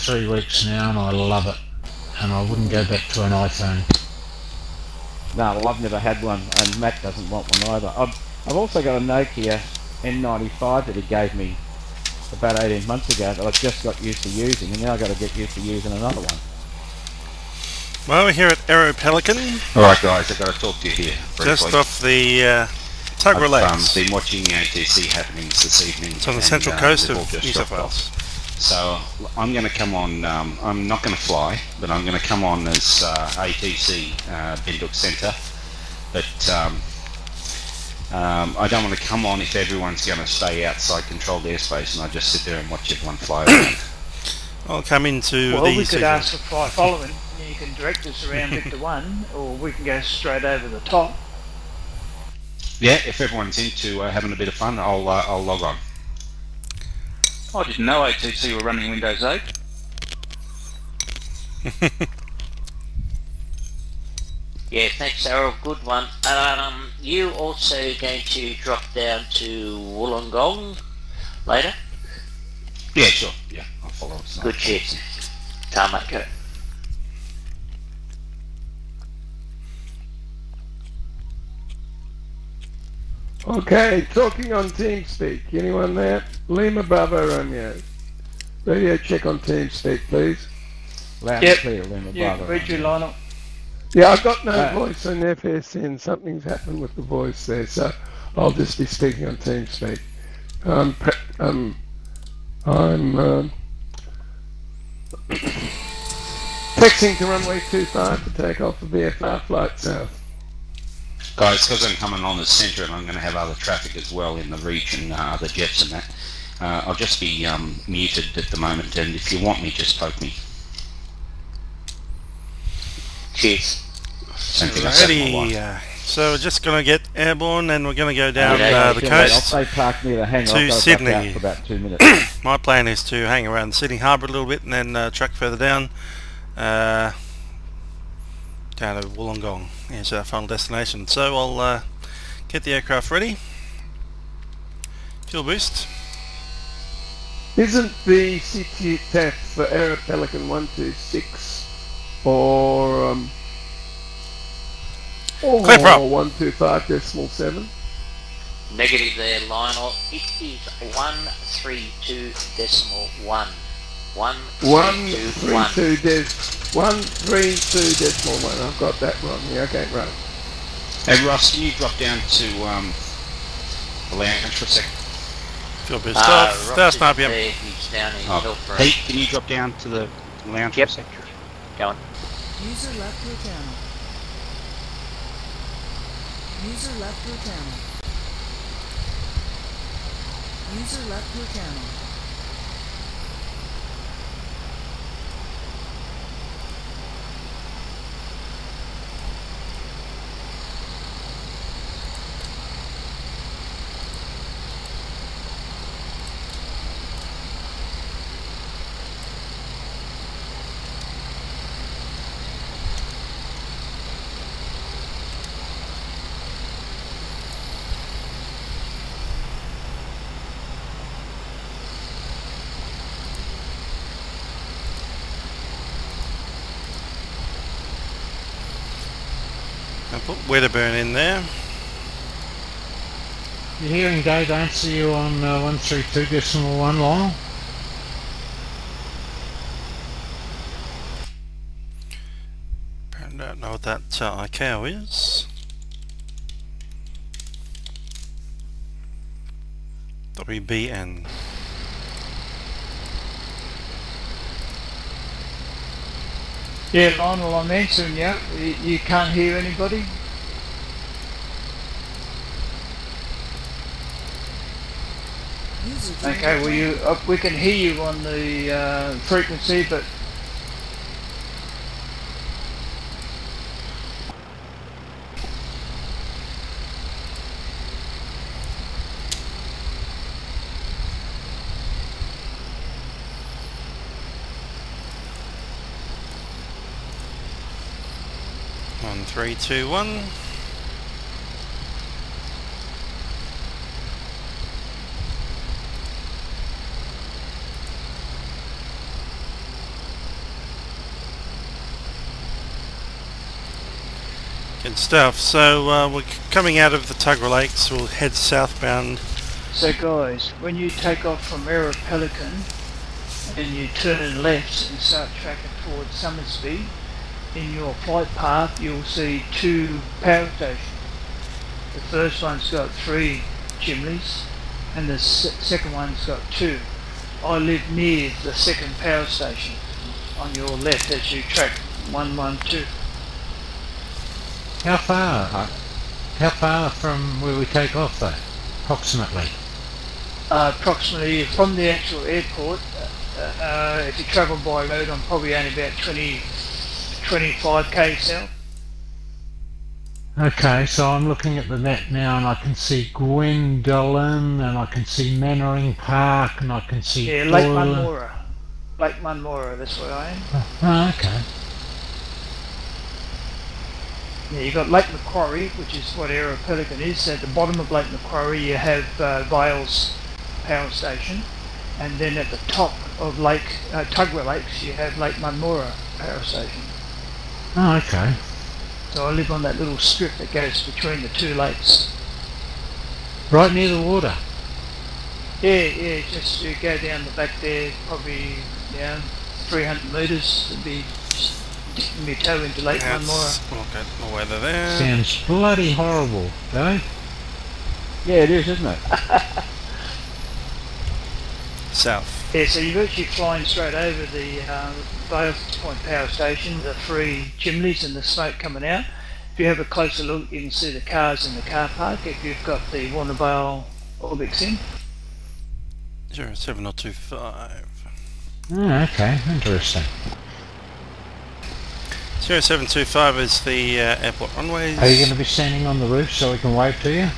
3 weeks now and I love it. And I wouldn't go back to an iPhone. No, well, I've never had one, and Matt doesn't want one either. I've also got a Nokia N95 that he gave me about 18 months ago that I just got used to using, and now I've got to get used to using another one. Well, we're here at Aeropelican. Alright guys, I've got to talk to you here briefly. Just off the tug relax. I've been watching ATC happenings this evening. It's on the central coast of New South Wales. So I'm going to come on, I'm not going to fly, but I'm going to come on as ATC Binduk Centre. But I don't want to come on if everyone's going to stay outside controlled airspace and I just sit there and watch everyone fly around. I'll come into well, the we could ask for fly following. You can direct us around Victor1, or we can go straight over the top. Yeah, if everyone's into having a bit of fun, I'll log on. I didn't know ATC were running Windows 8. Yeah, thanks Errol, good one. You also going to drop down to Wollongong later? Yeah, sure. Yeah, I'll follow us. Good shit. Tarmac. Okay, talking on TeamSpeak. Anyone there? Lima Bravo Romeo. Radio check on TeamSpeak, please. Loud and clear, Lima Bravo. Read you, Lionel. Yeah, I've got no voice on FSN. Something's happened with the voice there, so I'll just be speaking on TeamSpeak. I'm fixing to runway 25 to take off the VFR flight south. Guys, because I'm coming on the centre and I'm going to have other traffic as well in the region, other jets and that, I'll just be muted at the moment, and if you want me, just poke me. Cheers. Ready, so we're just going to get airborne and we're going to go down the coast I'll stay parked near the hangar. to Sydney. For about 2 minutes. My plan is to hang around the Sydney Harbour a little bit and then truck further down down to Wollongong as our final destination. So I'll get the aircraft ready. Fuel boost. Isn't the CTF for Aeropelican 126 or 125.7? Negative there, Lionel. It is 132.1. 132.1. I've got that wrong. Yeah, okay, right. Hey Ross, can you drop down to the lounge for a sec? Fuel boost off. 1,000 RPM. He's down in Hillsborough. Pete, can you drop down to the lounge for a sec? Go on. User left your channel. User left your channel. User left your channel. I'll put Wedderburn in there. Your hearing aid answer you on 132.1 Lionel? I don't know what that ICAO is. YWBN. Yeah, Lionel, I'm answering you. You can't hear anybody? Okay, well we can hear you on the frequency, but On 3, 2, 1. Good stuff. So we're coming out of the Tuggerah Lakes. We'll head southbound. So guys, when you take off from Aeropelican and you turn left and start tracking towards Somersby, in your flight path you'll see 2 power stations. The first one's got 3 chimneys and the second one's got 2. I live near the second power station on your left as you track 112. How far from where we take off though, approximately? Approximately from the actual airport, if you travel by road, I'm probably only about 25k south. Okay, so I'm looking at the net now and I can see Gwendolyn and I can see Mannering Park and I can see Lake Doyle. Munmora. Lake Munmora, that's where I am. Oh, okay. Yeah, you've got Lake Macquarie, which is what Aeropelican is. At the bottom of Lake Macquarie you have Vale's power station, and then at the top of Tuggerah Lakes you have Lake Munmora power station. Oh, okay. So I live on that little strip that goes between the 2 lakes. Right near the water? Yeah, just you go down the back there, probably 300 metres, and be just dipping my toe into Lake Munmora. We'll get my weather there. Sounds bloody horrible, Dave. Yeah, it is, isn't it? South. Yeah, so you're actually flying straight over the Vale Point Power Station, the 3 chimneys and the smoke coming out. If you have a closer look, you can see the cars in the car park if you've got the Warnervale Orbix in. 07025. Oh, okay, interesting. 0725 is the airport runways. Are you going to be standing on the roof so we can wave to you?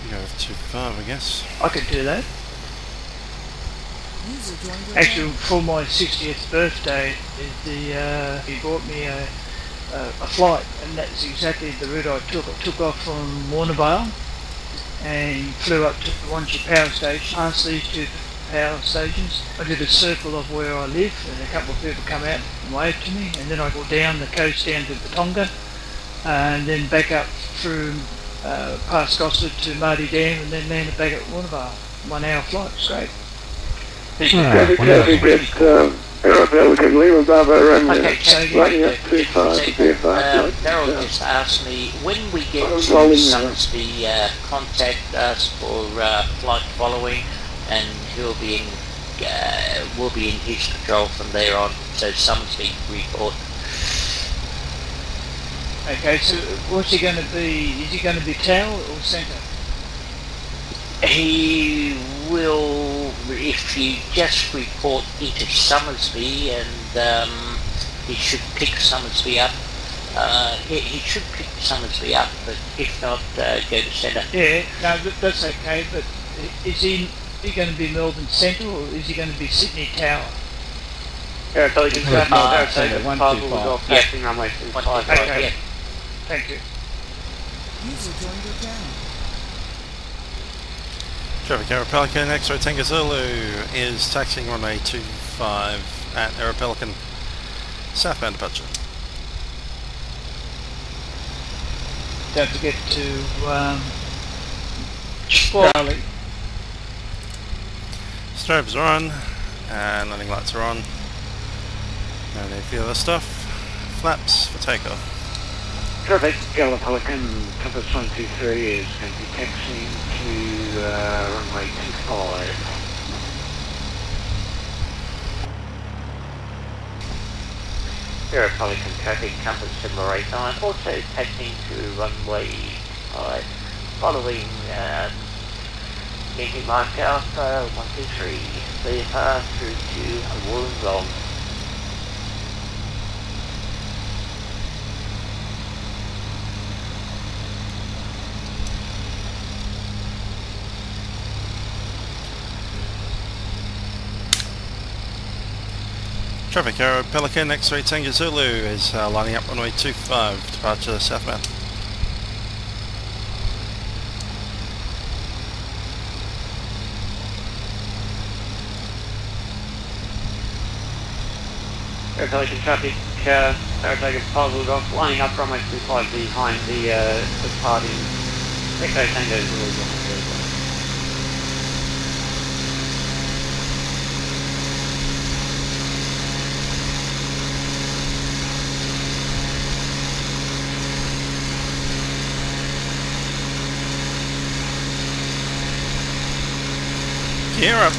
Go with 25, I guess. I could do that. Actually, for my 60th birthday, he bought me a flight, and that's exactly the route I took. I took off from Warnervale and flew up to the Wanchee Power Station, past these 2 power stations. I did a circle of where I live, and a couple of people come out and waved to me, and then I go down the coast down to Batonga, and then back up through past Gosford to Mardy Dam, and then landed back at Warnervale. 1 hour flight, it's great. Aeropelican, Lima Bravo, Okay, so running up too far to VFR. Daryl just asked me, when we get to Somersby, contact us for flight following, and we'll be in his control from there on. So Somersby report. Okay, so what's he going to be? Is he going to be tail or centre? He will, if you just report into Somersby, and he should pick Somersby up. He should pick Somersby up, but if not, go to centre. Yeah, no, that's okay, but is he going to be Melbourne Centre or is he going to be Sydney Tower? Aeropelican Centre, 125. passing runway 25. Okay, Yeah. thank you. User joined your channel. Traffic Aeropelican, X-Ray Tango Zulu is taxiing runway 25 at Aeropelican. Southbound departure. Don't forget to Charlie. Strobes are on, and landing lights are on. No need for the other stuff. Flaps for takeoff. Traffic, Aeropelican, Compass 123 is going to be taxiing to runway 25. Aeropelican traffic, Compass 789, also taxiing to runway 5, following Yankee Mark Alpha 123, VFR through to Wollongong. Traffic Aeropelican, X-Ray Tango Zulu is lining up runway 25, departure southbound. Aeropelican traffic, Saratoga puzzled off, lining up runway 25 behind the departing Echo Tango Zulu. Gear up.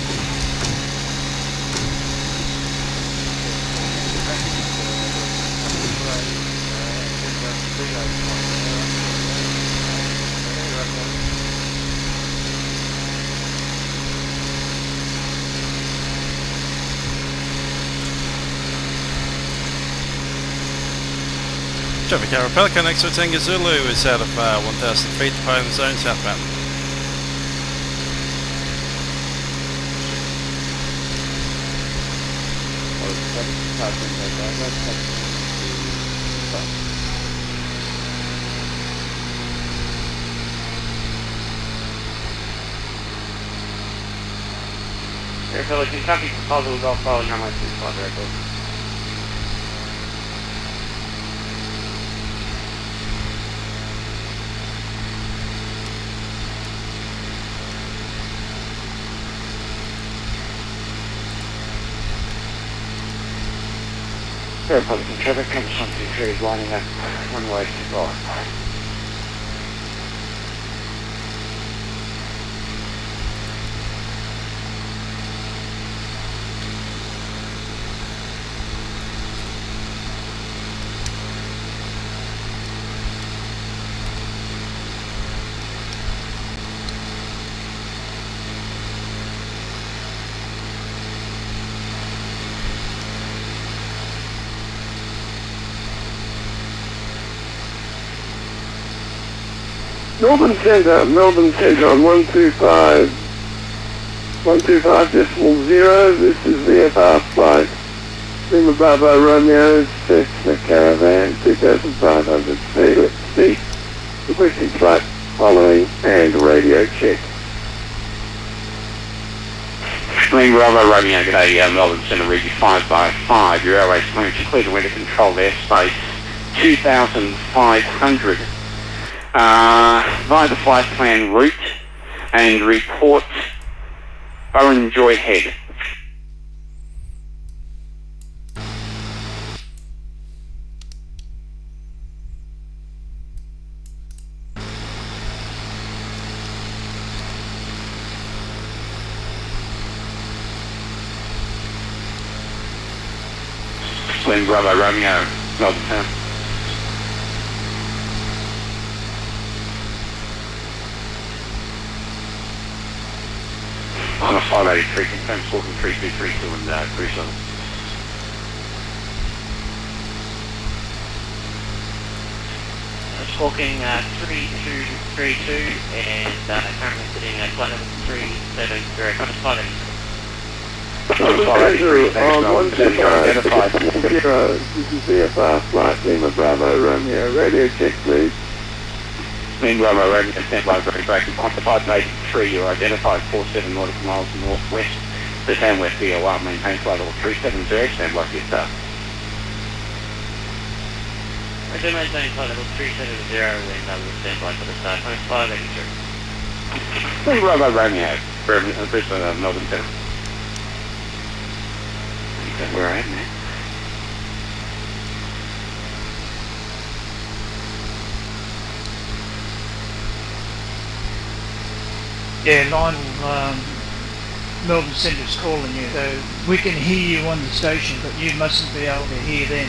Traffic Aeropelican X-ray Tango Zulu is out of 1,000 feet, departing the zone southbound. Aeropelican traffic puzzled off following runway 25 record. Aeropelican traffic comes 123 is lining up runway 25. Melbourne Centre on 125, 125.0, this is VFR flight, Lima Bravo Romeo, Cessna Caravan, 2,500 feet, let's see, requesting flight following and radio check. Lima Bravo Romeo, g'day, Melbourne Centre, Region 5 by 5, your airways clearing to clear the window controlled airspace, 2,500. Via the flight plan route and report Barrenjoey head. Lima Bravo Romeo, Melbourne Centre. On a 583, confirm squawking 3232 and cruise level. Squawking 3232 and currently sitting at flight level 370, contact 583. On 125.0, this is VFR flight Lima Bravo Romeo, radio check please. Lima Bravo Romeo, stand by very breaking, contact 583, you're identified 47 nautical miles northwest, the Town West VOR, maintain flight level 370, stand by for your start. I do maintain flight level 370 and we'll stand by for the start, contact 583. Lima Bravo Romeo, Brisbane, Melbourne Centre. Where I am, man. Yeah, Lionel, Melbourne Centre's calling you, so we can hear you on the station, but you mustn't be able to hear them.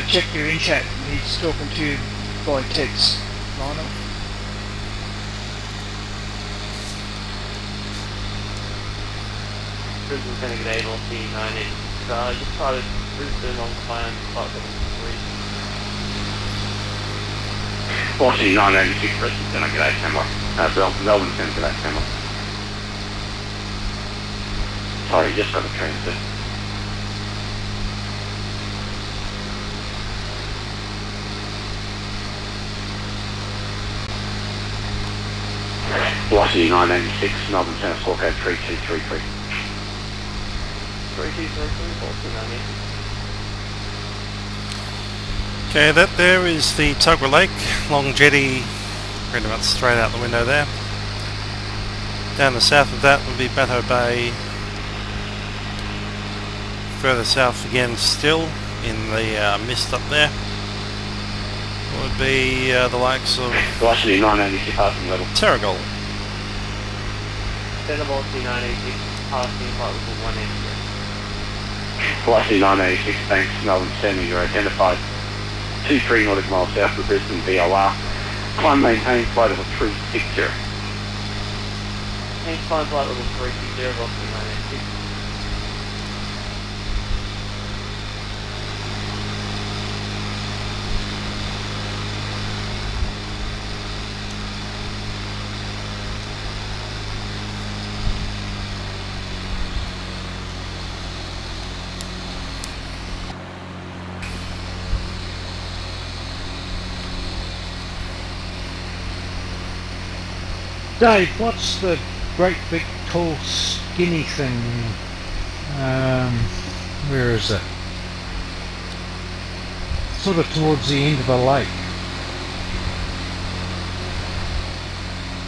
Check your in-chat, he's talking to you by text, Lionel. Brisbane Centre, g'day, LC9, just started Brisbane on plan, flight level 3. Washington 986, Brisbane Centre, g'day, stand by. Melbourne Centre, g'day, stand by. Sorry, just got a transfer. Velocity 986, Melbourne Centre, squawk code 3233. Okay, that there is the Tuggerah Lake, long jetty, pretty much straight out the window there. Down the south of that would be Batteau Bay. Further south again still, in the mist up there, would be the likes of Velocity 986 passing level. Terrigal. Velocity 986 passing flight level 180. Velocity 986, thanks, Melbourne Sydney, you're identified 23 nautical miles south of Brisbane VOR. Climb maintain flight level 360. Maintain flight level 360, Velocity 986. Dave, what's the great big tall skinny thing? Where is it? Sort of towards the end of the lake.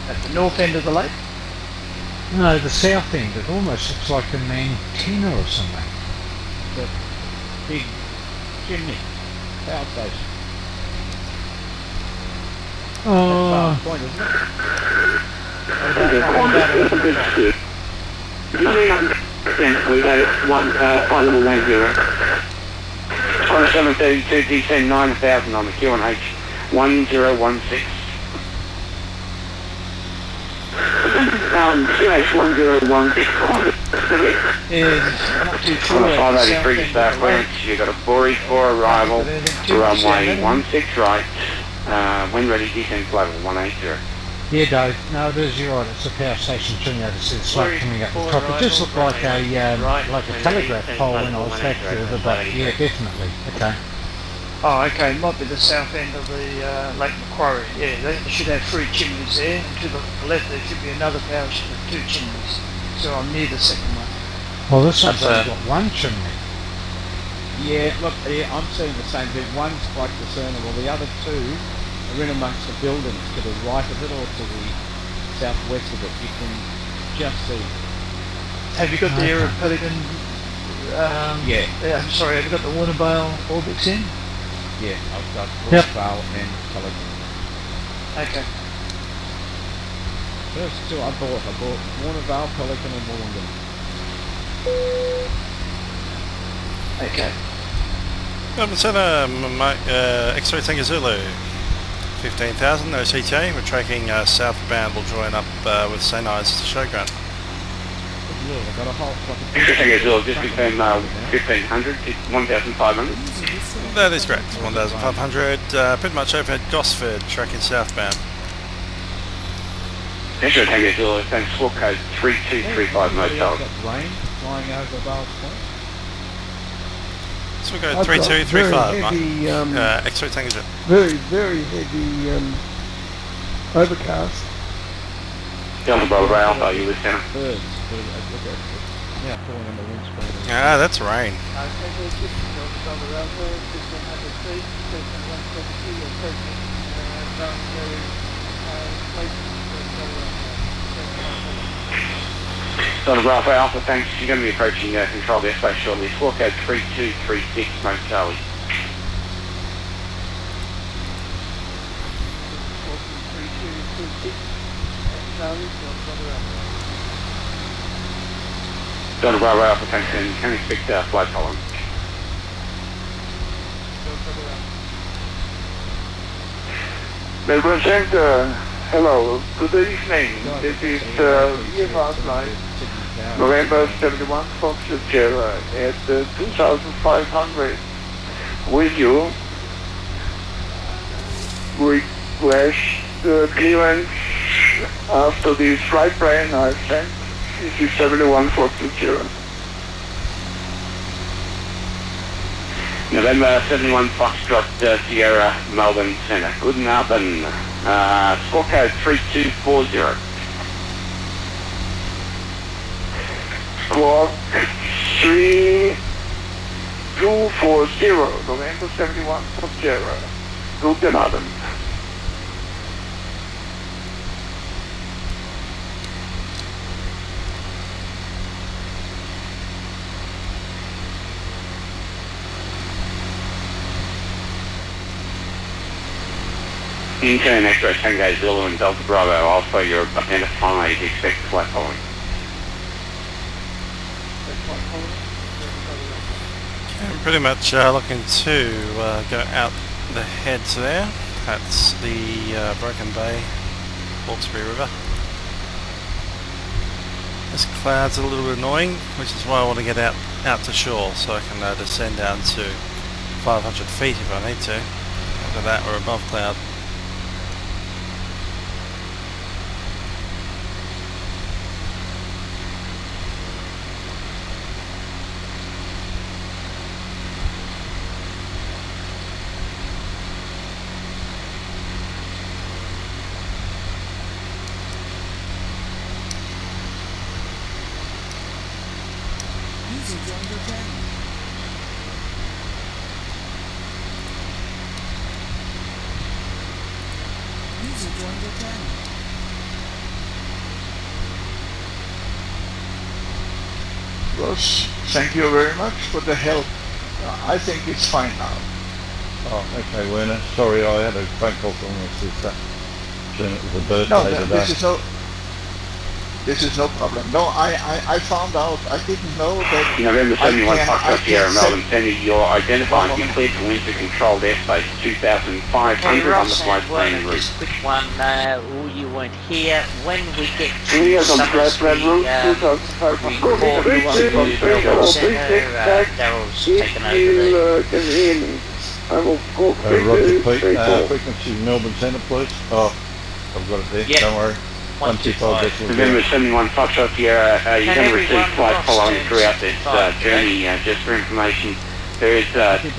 At the north end of the lake? No, the south end. It almost looks like an antenna or something. The big chimney, power station. Oh, Point, isn't it? We've had it one flight level 10. On 732 DC 9000 on the QNH 1016. QNH 1016. Not too On far. the 583 star clearance, you've got a Bori 4 arrival, runway 16 right, wind ready descent level 180. yeah, Dave. No, it is. You're right. It's a power station. Turning out to see the smoke coming up the top. It just looked like a telegraph pole when I was back further, but yeah, definitely. Okay. Oh, okay. It might be the south end of the Lake Macquarie. Yeah, they should have 3 chimneys there, and to the left there should be another power station with 2 chimneys. So I'm near the second one. Well, this one's only got one chimney. Yeah, look, yeah, I'm seeing the same thing. One's quite discernible. The other two are in amongst the buildings to the right of it or to the southwest of it. You can just see. Have you got the Aeropelican? Yeah. I'm sorry. Have you got the Warnervale orbits in? Yeah, I've got Yep. Wolongong and Pelican. Okay. First two I bought Warnervale, Pelican and Wollongong. Okay. Melbourne Centre, X-ray Tango Zulu, 15,000, no CTA. We're tracking southbound. We'll join up with St. Ives to showground. Look, I've got a whole Just between 1500 to 1500. That is correct, 1,500. Pretty much over at Gosford, tracking southbound. Extra Tango Zulu, thanks, squawk code 3235 motel. got rain flying over Bales Point. So we go 3235, heavy, Mike. X-ray Tango Zulu. very heavy overcast. Delta Bravo Alpha, you listening? Birds. Now falling on the windscreen. Ah, that's rain. Delta Bravo Alpha, thanks. You're going to be approaching control the airspace shortly. Squawk code 3236, Mount Charlie. Delta Bravo Alpha, thanks, and can expect flight tolerance. Melbourne Centre, hello, good evening. This is VFR flight November 71 Foxtrot Sierra at 2500. Will you request clearance after this flight plan I sent? This is 71 Foxtrot Sierra. November 71 Foxtrot Sierra, Melbourne Centre. Good Melbourne. Squawk code 3240. Squawk 3240, November 71 Cotterill, Guten Abend. Intern X-ray Tango Zulu and Delta Bravo Alpha, you're identified, expect flight following. I'm pretty much looking to go out the heads there. That's the Broken Bay, Hawkesbury River. This cloud's a little bit annoying, which is why I want to get out to shore so I can descend down to 500 feet if I need to. Either that or above cloud. User joined your channel. User joined your channel. Ross, thank you very much for the help. I think it's fine now. Oh, okay, Werner. Sorry, I had a phone call from my sister. Then it was a birthday No, today. this is no problem. No, I found out, I didn't know that November 71 Foxtrot Sierra set- Melbourne Centre, you're identified, you cleared for winter controlled airspace 2,500 on the flight plan route. Just quick one, you weren't here. When we get to Clear on Somersby, route report 2500. to Melbourne Centre, Daryl's taken over there. Can hear me. I will call Roger Pete, 3234. frequency Melbourne Centre, please. Oh, I've got it there, Yep. don't worry. 125 decimal. November 71 Foxtrot Sierra, you're going to receive flight following throughout this journey. Just for information, there is traffic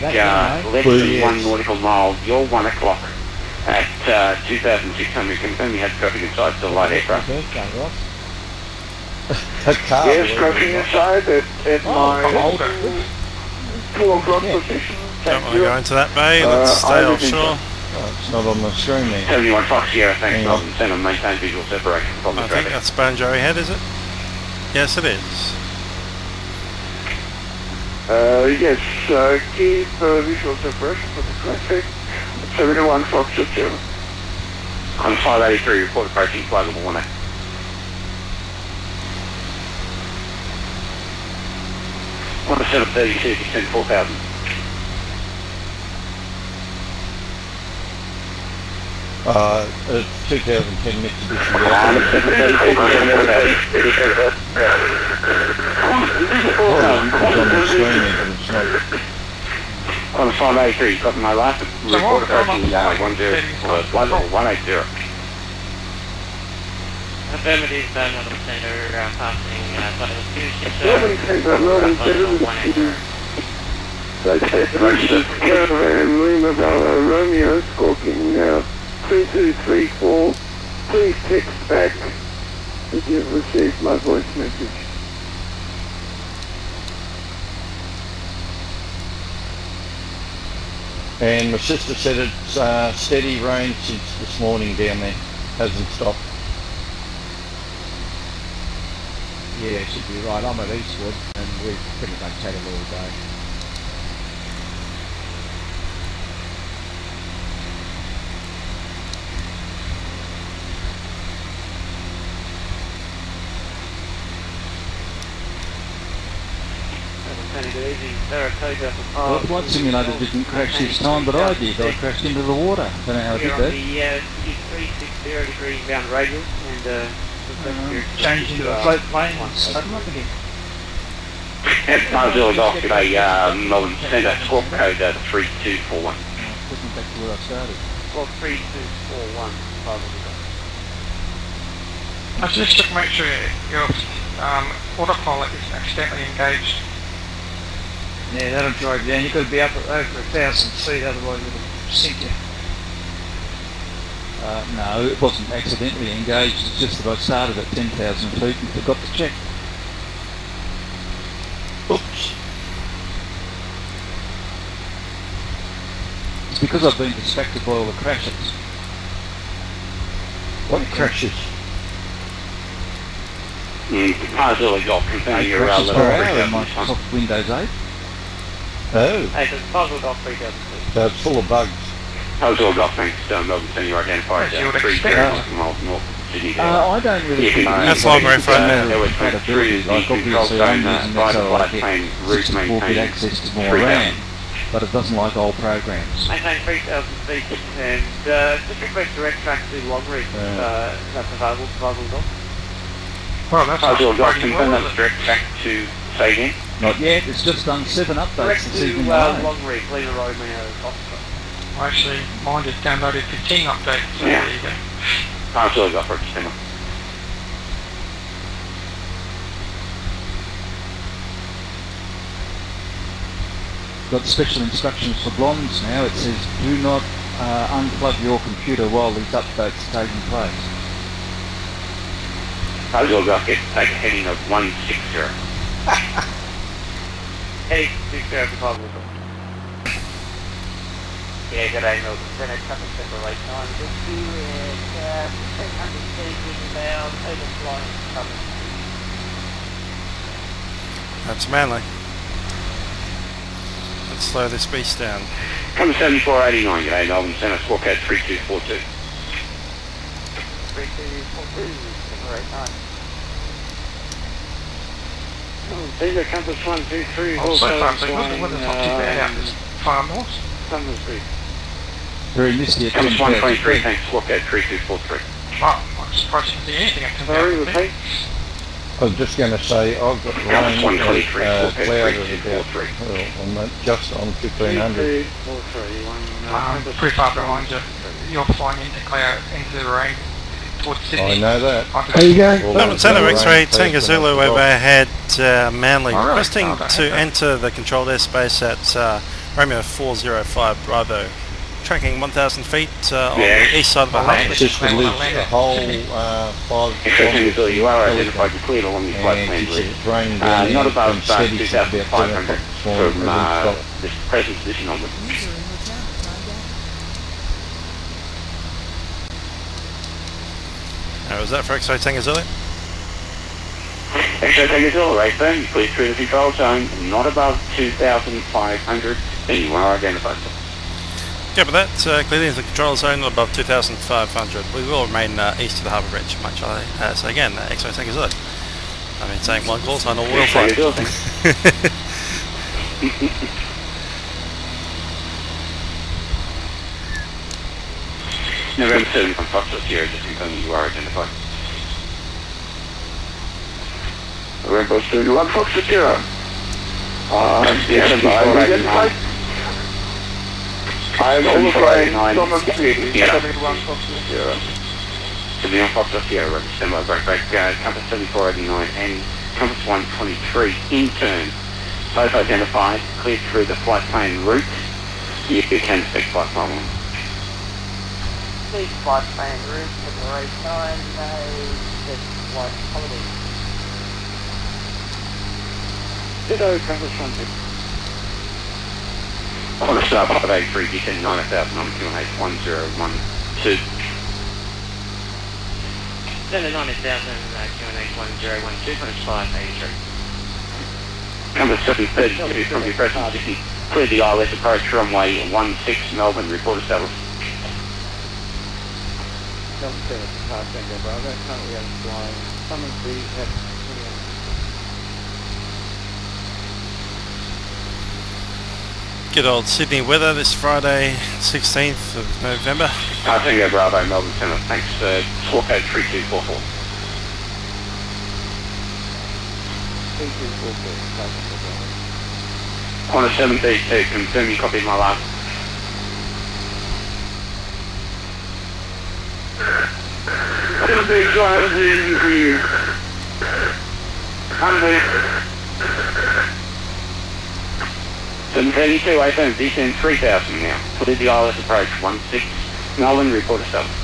less than 1 nautical mile. You're 1 o'clock at 2,600. Confirm you have traffic inside the light aircraft. Yes, crossing inside at my 2 o'clock position. Don't want to go into that bay, let's stay offshore. Oh, it's not on the screen there. 71 Fox Sierra, thanks Hang Melbourne Centre, maintain visual separation from the I think traffic. that's Barrenjoey Head, is it? Yes, it is. Yes, keep visual separation for the traffic. 71 Fox Sierra. On 583, report approaching flaggable warning. On a set of 32, descend 4,000. It's 2010 Mitsubishi. On a 7 It's on the screen there, but it's not. On a 583, got my last report approaching 180. Affirmative, Melbourne Centre, passing Melbourne Centre, Melbourne Centre. Caravan, Lima Bravo, Romeo, squawking 3234. Please text back if you've received my voice message. And my sister said it's steady rain since this morning down there. Hasn't stopped. Yeah, it should be right. I'm at Eastwood and we've pretty much had it all day. Well, flight simulator didn't crash this time, but I did. I crashed into the water. Don't know how I did that. You're on the 360 bound radial and Change into a float plane and start them up again. That's Tarzilla Golf today, Melbourne Centre, squawk code 3241. Took me back to where I started. Well, 3241, probably. Just to make sure your autopilot is accidentally engaged. Yeah, that'll drive you down. You've got to be up at over 1,000 feet, otherwise it'll sink you. No, it wasn't accidentally engaged. It's just that I started at 10,000 feet and forgot to check. because I've been distracted by all the crashes. What crashes? Partially got confirmed your Crashes per hour in my Windows 8. Oh, Hey, so puzzle got 3000 feet. so it's full of bugs. Puzzle got thanks to Melbourne Senior identified As you would 3 expect. miles north of Sydney. I don't really think That's long Reef right now. There was through the like control obviously zone I'm using by it the so I flight get plane route 64-bit maintained access to more 3000. RAM, but it doesn't like old programs. Maintain 3000 feet and just request direct track to Long Reef. That's available to puzzle dog. Well, that's Puzzle got not confirmed well, that's direct track to say again. Not yet, it's just done 7 updates Direct this to evening alone. Long Reef, Lima Romeo, Gosford. Actually, mine just downloaded 15 updates, so Yeah. there you go. Puzzle got for December. Got special instructions for blondes now. It says do not unplug your computer while these updates are taking place. Puzzle got get take a heading of 160. Heading 60 to puzzle dog. Yeah, good day, Milton. Then a couple of separate time. Just do it, 600 feet inbound, overflying cover. That's Manly. Let's slow this beast down. Come 7489, g'day, Melbourne Centre, squawk code 3242. 3242, separate time. These compass 123, Oh, so far so good. The weather's not too bad out this far north. Somersby. Very misty at Compass 10:30. 123, thanks, squawk code 3243. Wow, I'm surprised you can see anything at 10,000 Sorry, feet. repeat. I was just going to say I've got Compass rain 123, cloud squawk at code about 3243. on that, just on 1500. 3243, Pretty far behind you. You're flying into cloud, into the rain towards Sydney. I know that. How you going? All Melbourne that Centre rain X-ray takes Tango them Zulu off the overhead Manly, Oh, really? requesting Oh, to okay. enter the controlled airspace at Romeo 405 Bravo, tracking 1,000 feet on the east side of the Land. harbour. Just to live a whole 5 So you are Pelican. identified and cleared along the flight And plan it's route. rained down Not there above from steady to about 2,500 7 from o'clock. this present position onward. User in your channel timed out. Was that for X-ray Tango Zulu? X-ray Tango Zulu, right firm, you clear through the control zone, not above 2,500, and you are identified. Yeah, but that clearly is the control zone above 2,500. We will remain east of the harbour bridge, much like so again, X-ray Tango Zulu. I mean, saying one call sign or wheel flight. November 7 from Foxtrot Sierra, just confirming you are identified. November 31 Foxtrot Sierra. Yes, I'm identified. I'm overflying Somersby, 71 Foxtrot Sierra. 71 Foxtrot Sierra, representative of Vatpac, compass 7489 and compass 123 in turn. Both identified, cleared through the flight plane route. You can speak flight plan 1. Please flight plan route, separate time, set flight holiday. Ditto, compass 123. On the start 583, descend 9000 on QNH 1012. Then the 90,000, QNH 1012, compass 583. Compass 732 from your present position. Clear the ILS approach runway 16 Melbourne, report established. Delta 7, Tango Bravo, currently flying Somersby at 21. Good old Sydney weather this Friday, 16th of November. Tango Bravo, Melbourne Centre, thanks, squawk code 3244. 3244, On a 732, confirm you copied my last. Big drive in green. 732, AFM, descend 3000 now. Clear the ILS approach 16 Melbourne, report established.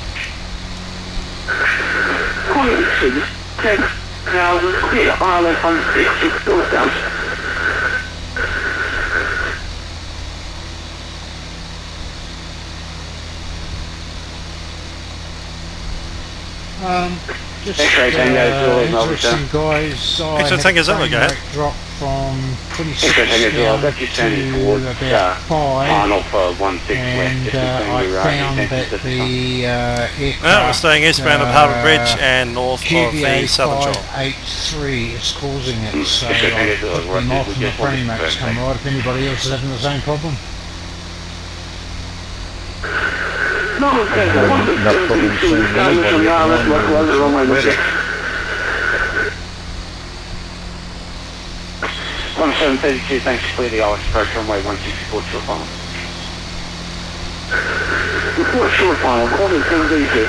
10,000, clear ILS 16, still established. Just X-ray Tango, interesting guys. I X-ray had Tango a Zulu, frame go ahead. rate drop from 26 X-ray Tango Zulu, down that's you turning to towards about 5, final for 16 and left. I found that the aircraft We're staying eastbound of Harbour Bridge and north of the Southern Shore. 583 is causing it, so X-ray Tango I Zulu, put them off and the frame rates first, come right if anybody else is having the same problem. No, okay, I wanted to establish on the island what was the wrong way to check. 1732, thanks for clear the Irish approach runway 164 short final. Report short final, 1732.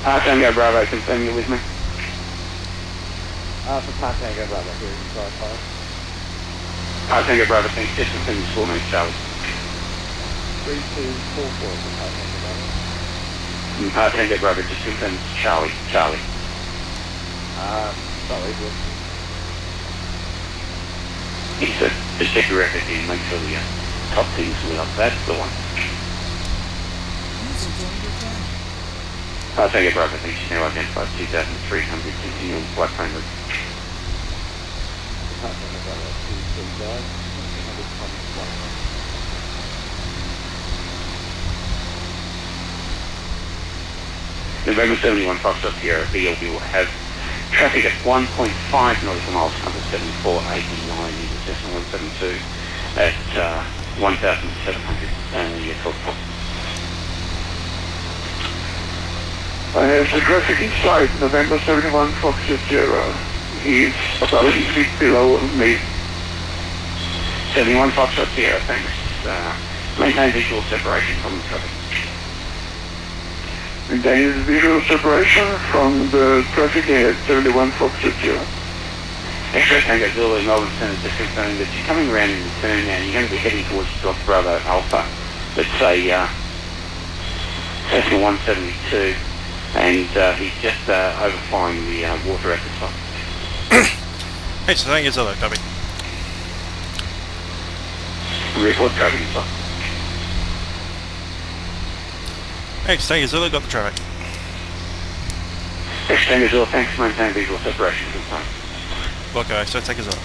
Tango Bravo, confirm you're with me. For Tango Bravo, here inside 5. Tango Bravo, thanks, just confirm your score, mate, Charlie. 3244 for Tango Bravo, just confirm Charlie. sorry, He said, just check your record here and make sure the top things went up. That's the one. User joined your channel. Tango Bravo, thanks, you now identified 2,300, continuing flight plan route. November 71 Foxtrot Sierra VL, we will have traffic at 1.5 nautical miles, 174.89 into Cessna 172 at 1,700 year talk. I have the traffic in sight, November 71 Foxtrot Sierra. He's about 8 feet below me. 71 Foxtrot Sierra, thanks. Maintain visual separation from the traffic. Maintain visual separation from the traffic ahead, 71 Foxtrot Sierra. X-ray Tango Zulu, Melbourne Centre, just confirming that you're coming around in the turn now, you're going to be heading towards Golf Bravo Alpha. Let's say Cessna 172, and he's just overflying the water at the top. Hey, so thank you, Zulu, copy. Report traffic stop. X Tango Zulu, got the traffic. X Tango Zulu, thanks, maintain visual separation for the time. Okay, so take us up.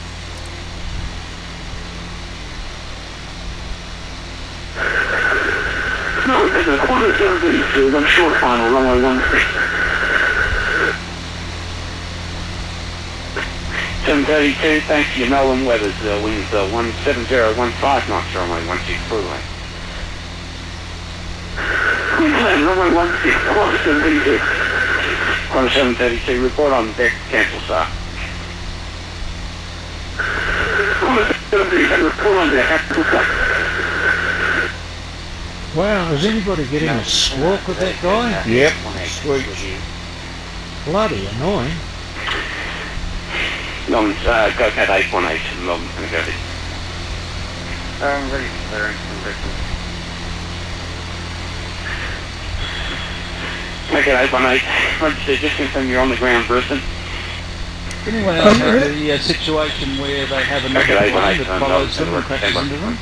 No, it's a quarter 1732, then short final, runway 16. 732, thanks to your Melbourne weathers, winds 17015 knots, runway 16 freeway. Queensland, runway 16, quarter 732. Quarter 732, report on deck, cancel sir. Quarter 732, report on deck, cancel sir. Wow, is anybody getting a squawk with that guy? Yep, squeaks. Bloody annoying. Melbourne's GoCat 818, Melbourne's going to go there. Ready for clearance from Britain. GoCat 818, register, just confirm you're on the ground, Brisbane. Anyone else have the situation where they have another plane that follows them and crashes into them?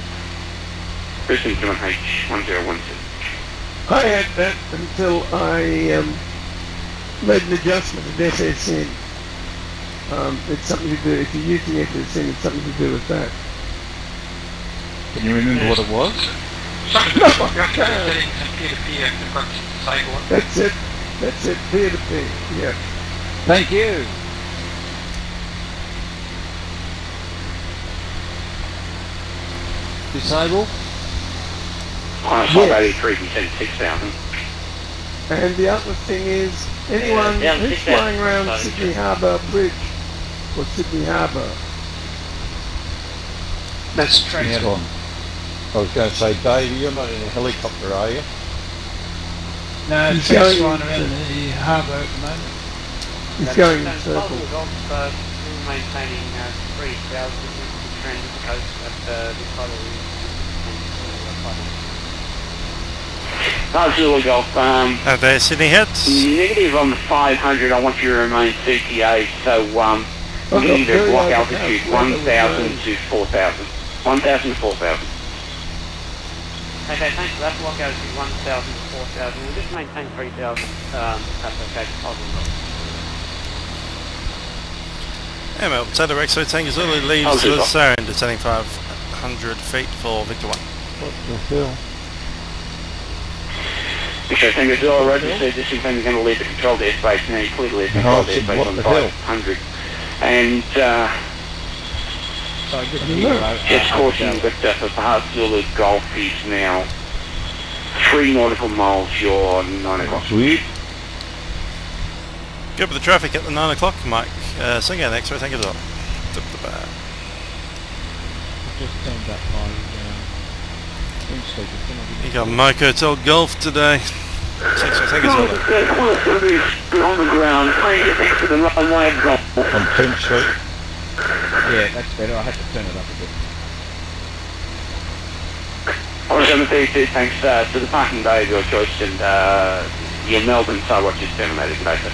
Brisbane QNH 1012. I had that until I made an adjustment at FSN. It's something to do, if you're using FSN, it's something to do with that. Can you remember what it was? No, I can't. That's it. That's it. Peer-to-peer. Yeah. Thank you. Disable? On a 583, we send 6,000. And the other thing is, anyone who's flying around Sydney Harbour Bridge, or Sydney Harbour. That's transport. I was going to say, Dave, you're not in a helicopter, are you? No, He's it's going flying around the harbour at the moment. He's going in circles. Maintaining 3,000 transit coast at the Cotterill. Zulu Golf, Are there Sydney heads? negative on the 500, I want you to remain CTA, so negative block altitude 1,000 to 4,000. 1,000 to 4,000. Okay, thanks for that. What goes to 1,000 to 4,000? We'll just maintain 3,000. That's okay. ML, Taylor X-ray Tango Zulu leaves Lancair descending 500 feet for Victor1. What the hell? Okay, Tango Zulu, roger, so this is going to leave the controlled airspace. Now you clearly leave the controlled airspace on 500. And, just caution that for Pahar Zulu Golf is now 3 nautical miles, you're 9 o'clock. Sweet. Good with the traffic at the 9 o'clock, Mike. Sing out X-ray, thank you as well. Just turned up my you got Mike Hotel Golf today. X-ray, thank you as well. On the ground, trying to get next to the runway of golf. On 10th Street. Yeah, that's better. I had to turn it up a bit. I was going to say thanks to the parking bay of your choice and your Melbourne Skywatchers terminated later.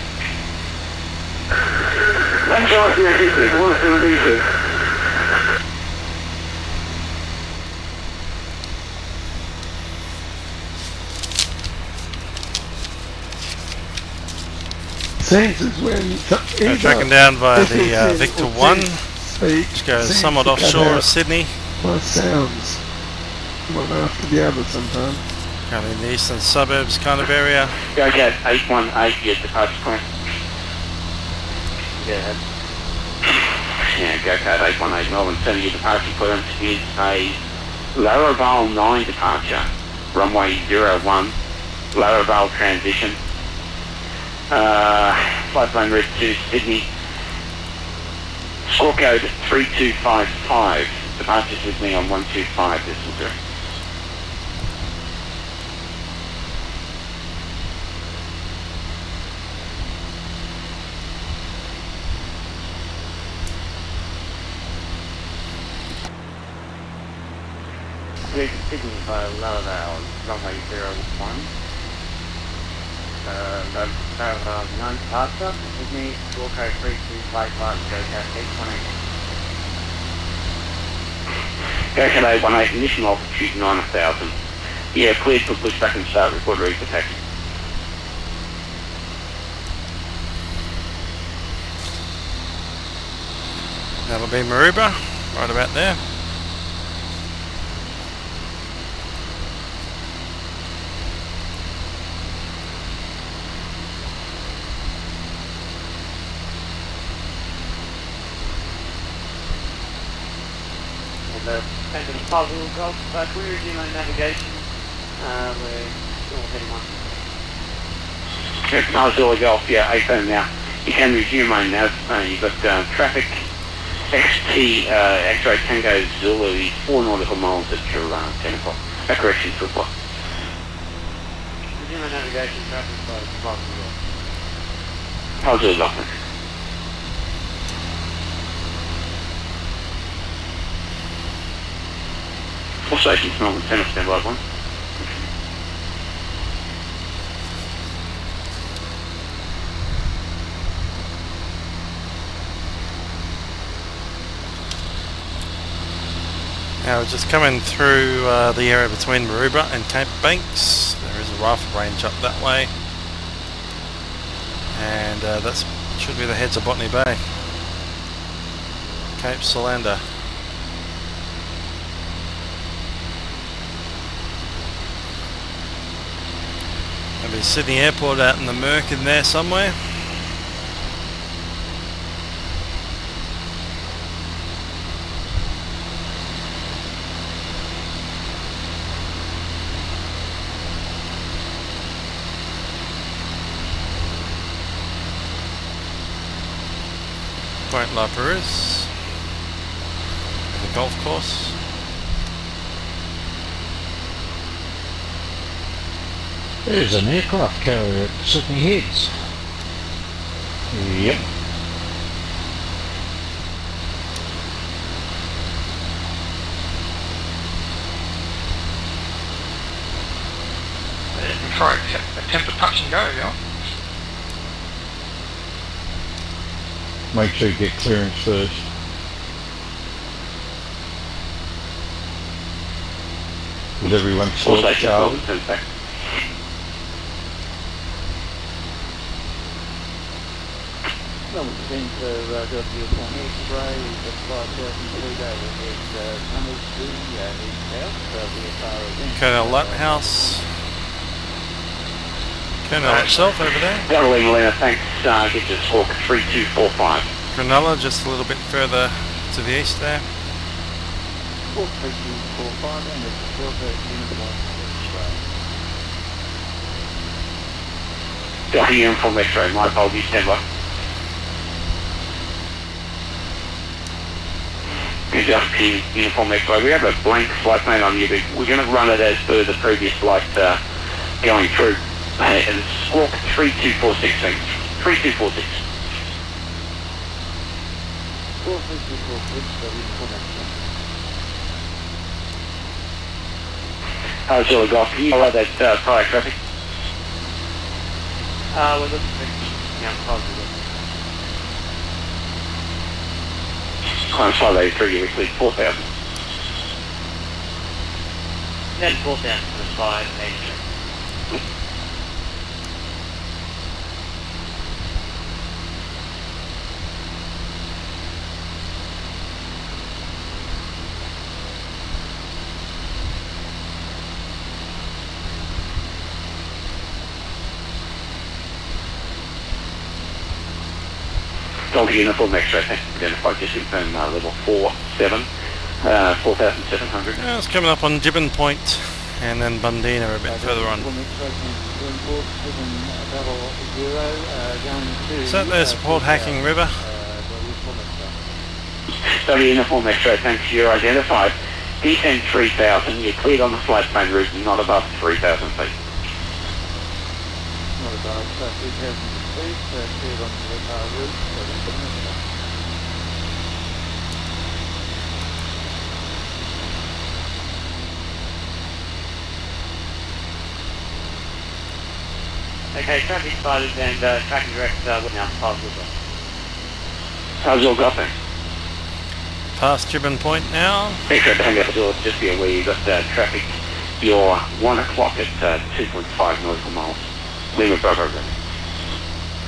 Thanks for watching the 172. Seems as when tracking down by the Victor1, which goes somewhat offshore of Sydney. My sounds one after the other sometimes. Currently in the eastern suburbs kind of area. Go ahead, 818, your departure point. Go ahead. Yeah, go code 818 Melbourne Center, your departure clearance is a Lower Vale 9 departure, runway 01, Lower Vale transition. Flight plan route to Sydney, score code 3255, departures with me on 125 decimal 0. Sydney by Lower Vale, runway 01. Lower 9 departure, Sydney, score code 3255, go code 818. Go code 818, initial altitude 9,000. Yeah, cleared for pushback and start, report Reef for taxi. That'll be Maroubra, right about there. And the puzzle golf, we're in my navigation, we're still heading on. Puzzle golf, yeah, 18 now. You can resume my nav, you've got traffic XT, X-ray Tango Zulu, 4 nautical miles at your 10 o'clock. Correction, 2 o'clock. Resume my navigation, traffic by puzzle golf. Puzzle golf. All stations, Melbourne Centre, stand by 1. Now we're just coming through the area between Maroubra and Cape Banks. There is a rifle range up that way. And that should be the heads of Botany Bay. Cape Solander. Maybe Sydney Airport out in the murk in there somewhere. Point La Perouse, the golf course. There's an aircraft carrier at Sydney Heads. Yep. Try attempt to touch and go, yeah. Make sure you get clearance first. Is everyone short charged? Well, we seem to do a beautiful X-ray, the 5,000 day with Somersby, East House, VFR again. Cotterill Lighthouse. Cotterill itself over there. Hello, Lena, thanks. Get your squawk 3245. Cronulla just a little bit further to the east there. 3245 and it's still the uniform X-ray. Got the uniform X-ray, my apologies, stand by. Just the uniform X-ray. We have a blank flight plan on you, but we're going to run it as per the previous flight going through. And squawk 3246, thanks. 3246. 3246, the uniform X-ray. How's your golf? Can you follow that fire traffic? We're looking for positive. Climb 583, you exceed 4,000. Then 4,000 to the side, nature. Delta Uniform X-ray, identified just confirm level 47, 4,700. Yeah, it's coming up on Jibbon Point and then Bundina a bit further on. So there's Port Hacking River. Delta Uniform X-ray, thanks, you're identified. Descend 3,000, you're cleared on the flight plan route, not above 3,000 feet. Not above 3,000 feet, cleared on the route. Okay, traffic spotted and tracking direct with now positive. How's your golfing? Past Jibbon Point now. X-ray, don't get the door, just be aware you've got traffic. You're 1 o'clock at 2.5 nautical miles. Lima Bravo.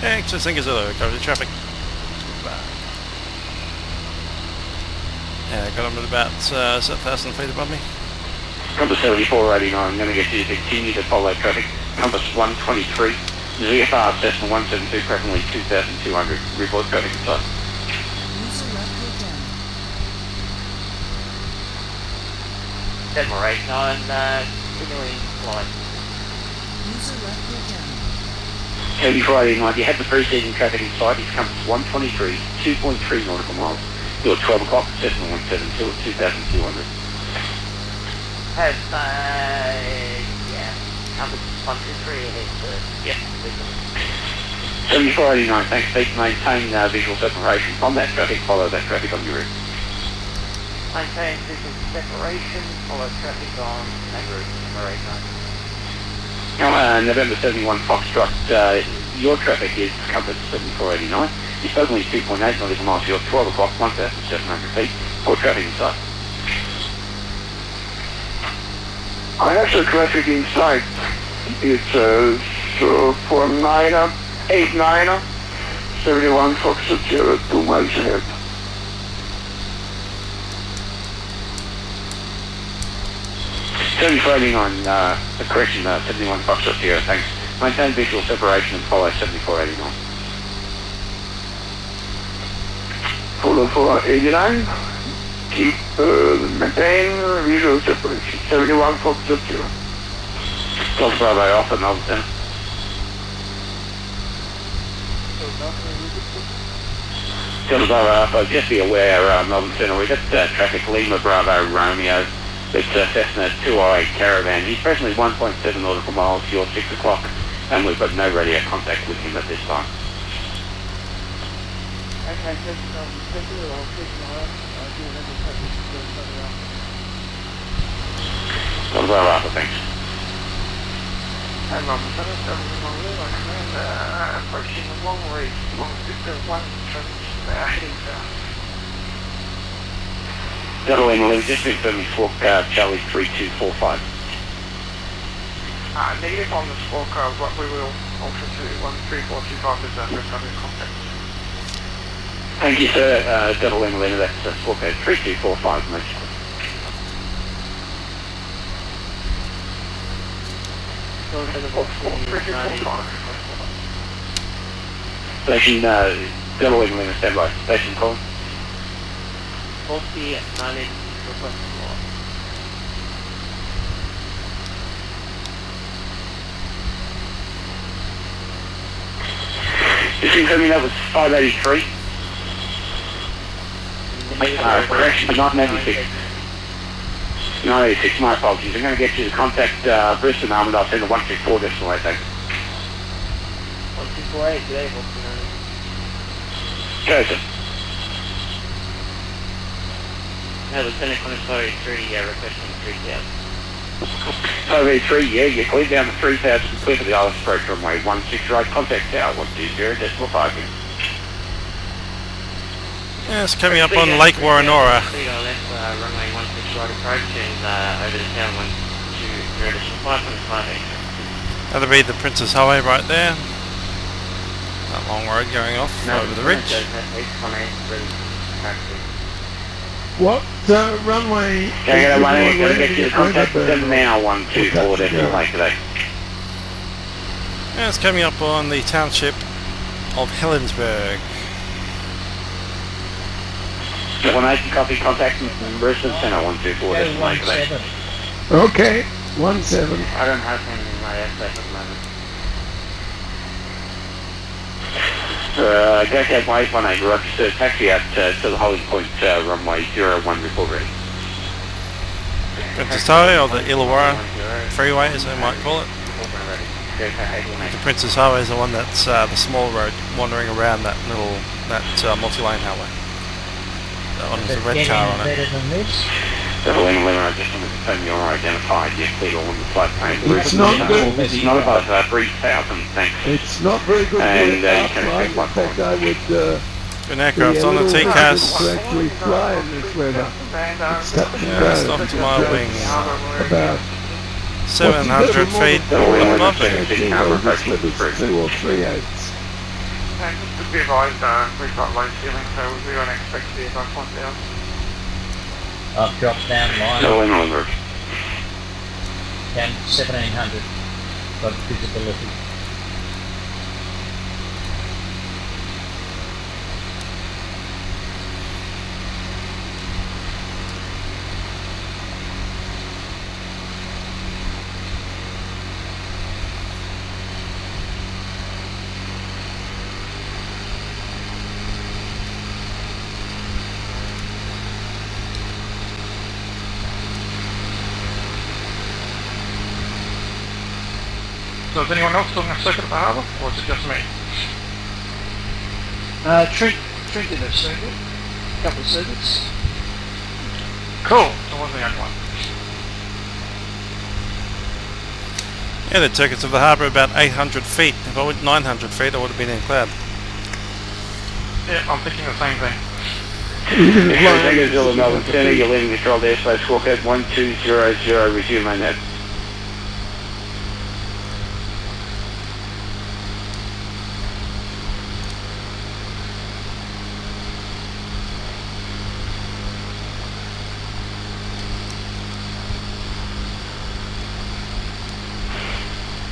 Yeah, just think as though go to traffic. Yeah, got them at about 1,000 feet above me. Compass 7489, I'm going to get you to continue to follow traffic. Compass 123, VFR Cessna 172, presently 2,200. Report traffic inside. Denver 89, continuing flight. 7489, you had the preceding traffic inside. It's Compass 123, 2.3 nautical miles. You're 12 o'clock, Cessna 172 at 2,200. Has, yeah, Compass 123 ahead, yeah, 7489, thanks Pete. Maintain visual separation from that traffic, follow that traffic on your route. Maintain visual separation, follow traffic on that route, number 89. November 71 Foxtrot, your traffic is Compass 7489. It's presently 2.8 nautical miles, you're 12 o'clock, 1,700 feet, for traffic inside. I have the traffic inside. It's 49er, 89er, 71 Foxtrot 2 miles ahead. The correction, 71 Foxtrot 0, thanks. Maintain visual separation and follow 7489. Follow 489. Keep maintain visual separation. 71 Foxtrot 0. Golf Bravo Alpha, Melbourne Centre. Golf Bravo Alpha, just be aware, Melbourne Centre, we've got traffic Lima Bravo Romeo. It's Cessna 208 Caravan. He's presently 1.7 nautical miles, you're 6 o'clock, and we've got no radio contact with him at this time. Okay, thank you. I'll keep an eye on Golf Bravo Alpha, thanks. And I'm going to my wheel, I command approaching the long reef, long Victor1, heading south. Delta Lima, just confirming for Charlie 3245. Negative on the scorecard, what we will also to 13425 is first time in contact. Thank you, sir. Double Lima, that's scorecard 3245, much. Station, Double Lima, stand by. Station call. 40 at 90, request floor. Just confirming that was 583. Correction, 986. 986, my apologies. I'm going to get you to contact Bristol now, and I'll send a 124 decimal 8, thanks. 1248, good able to know. Go, sir. No, Lieutenant Connoisseur 3, requesting 3000. 583, yeah, you're clear down to 3000, clear for the Island approach runway 16 right, contact tower 120 decimal 5. Yeah, it's coming up on Lake Warrenora. Left, runway 16 right approach and over the town 120 decimal 5.5. That'll be the Princess Highway right there. That long road going off over the ridge. What runway? Okay, I'm going to get you to contact them now 124 decimal 8 today. Yeah, it's coming up on the township of Helensburgh. 180 copy, contact from Brisbane Centre 124 decimal 8 today. Okay, 17. I don't have him in my airspace at the moment. Go ahead, 1818, register taxi out to the holding point, runway 01, report ready. Princess Highway, or the Illawarra Freeway as they might call it. The Princess Highway is the one that's the small road wandering around that little, multi-lane highway. That one has a red car on it. Double Lima, I just want to confirm you're identified, yes, legal on the flight plane. It's not good. It's not above 3,000, thanks. It's not very good. And you can expect in fact, I would An aircraft on the TCAS. to actually fly in this weather. It's touch and Yeah, go. stop to my wings. About 700 feet above it. 2 or 3/8. And just to be advised, we've got low ceiling, so we don't expect to be above 1,000. I've dropped down line Double Lima, Lima. down 1700. Got visibility. So is anyone else doing a circuit of the harbour, or is it just me? Trent did a circuit, a couple of circuits. Cool, so I wasn't the only one. Yeah, the circuits of the harbour about 800 feet. If I went 900 feet, I would have been in cloud. Yeah, I'm thinking the same thing. Zilla Melbourne Centre, you're leaving controlled airspace, squawk out 1200, resume mainnet.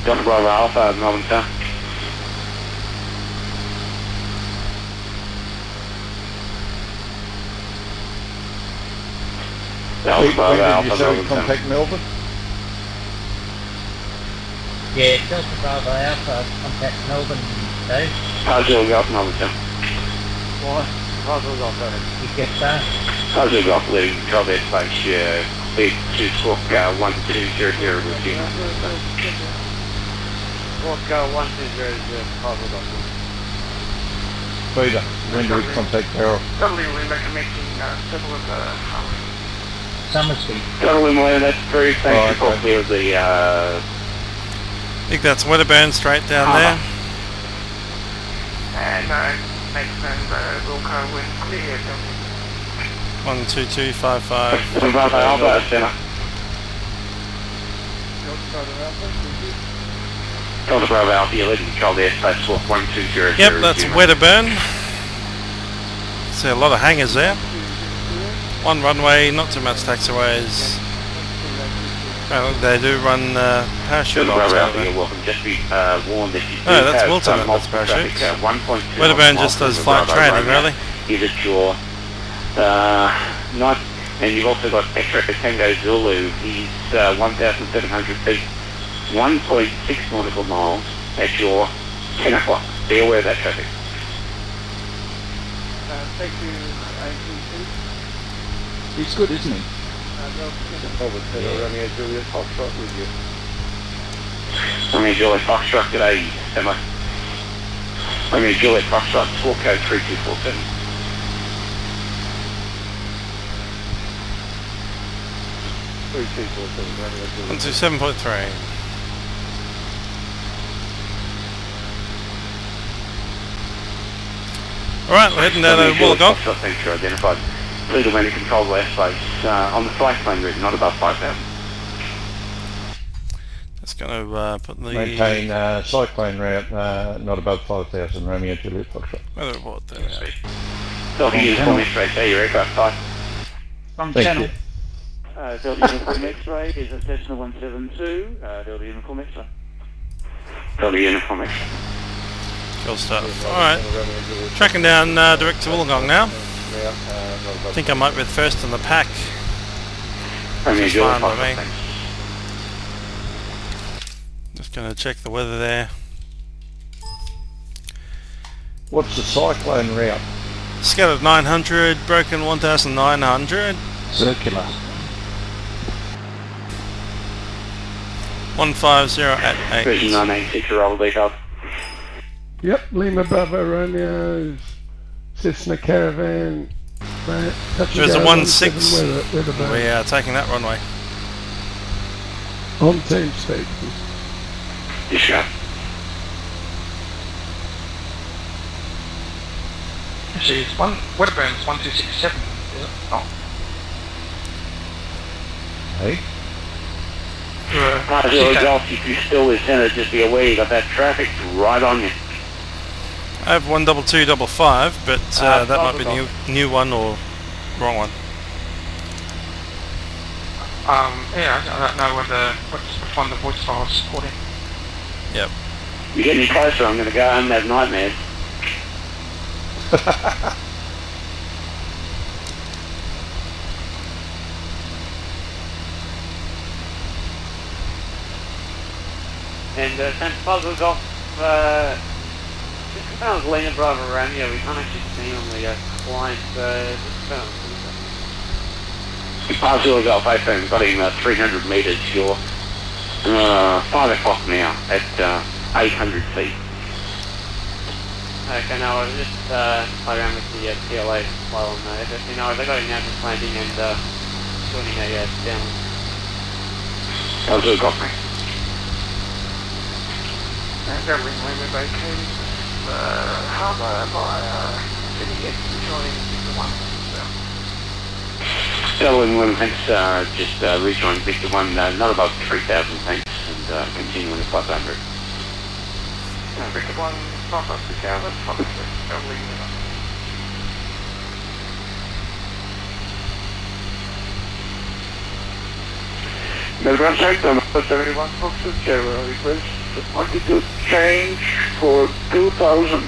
Delta Bravo Alpha, Melbourne Centre. Delta Bravo Alpha, Melbourne contact Melbourne? Yeah, Delta Bravo Alpha, contact Melbourne, Dave. Cotterill Golf, Melbourne Centre. Why? Cotterill Golf, you get that? Cotterill Golf, leaving controlled airspace, lead to squawk 1200, resume. Squawk 1200, Cotterill Golf. Peter, when do we contact Carol? Totally commencing several of the harbour. Somersby. Totally, that's very thanks for clear of the I think that's Wedderburn straight down there. And next and Wilco when clear. 12255. Bravo Alpha Centre. Delta Bravo Alpha, you're leading control the airspace for 120. Yep, that's Wedderburn. See a lot of hangars there. One runway, not too much taxiways. Oh, they do run parachute Delta logs Bravo over Alpha, there. you're welcome. Just be warned that you do Oh, that's have Wilton that does multiple parachutes. traffic, 1.2 Wedderburn miles just does from flight Bravo training, Romeo. really. Is at your and you've also got X-Ray Tango Zulu. He's 1,700 feet, 1.6 nautical miles at your 10 o'clock. Be aware of that traffic. Thank you, ATC. He's good, isn't he? Romeo Juliet Foxtrot with you. Romeo Juliet Foxtrot, g'day, Emma. Romeo Juliet Foxtrot, score code 3247. 127.3. Alright, we're heading down to Wollongong. Thanks, you're identified. Leader when you control the airspace on the flight plane route, not above 5,000. Just going to put the Maintain cyclone route, not above 5,000, Romeo Juliet Foxtrot. weather report there. Delta Uniform X-ray, say your aircraft type. From Thank channel. you. Delta Uniform X-ray is at Cessna 172, Delta Uniform X-ray. Delta Uniform X-ray. Cool stuff. Alright, tracking down direct to Wollongong now. I think I might be the first in the pack. Romeo That's Juliet fine by Foxtrot, me. thanks. Just going to check the weather there. What's the cyclone route? Scattered 900, broken 1,900. Circular. 150 at 8. Version 986, roll details. Yep, Lima Bravo Romeo, Cessna Caravan. There's a 16. We are taking that runway. On team speed. Yes, sir. Actually, it's Wedderburn's 1267, is it? Oh. Hey? If you still with center, just be aware you got that traffic right on you. I have 12255, but that might be new one or wrong one. Yeah, I don't know which one the voice file is supporting. Yep. You're getting closer, I'm going to go home and have nightmares. And San Pablo Golf, just about Lena Bravo Romeo, we can't actually see on the client, just about Pazula Golf 18, got him 300 metres, you're 5 o'clock now at 800 feet. Okay, now I'll just play around with the PLA while on the FSC. No, they got him now just landing and joining a down. Pazula Golf, mate. And we're vacating Harbour by FSX joining Victor1. Helensburgh, thanks, just rejoin Victor1, not above 3,000, thanks, and continuing the flight plan route. Victor1, not up to cow, that's probably leaving it up. Melbourne Site, number 71 Foxtrot, Sierra request altitude change for 2,000.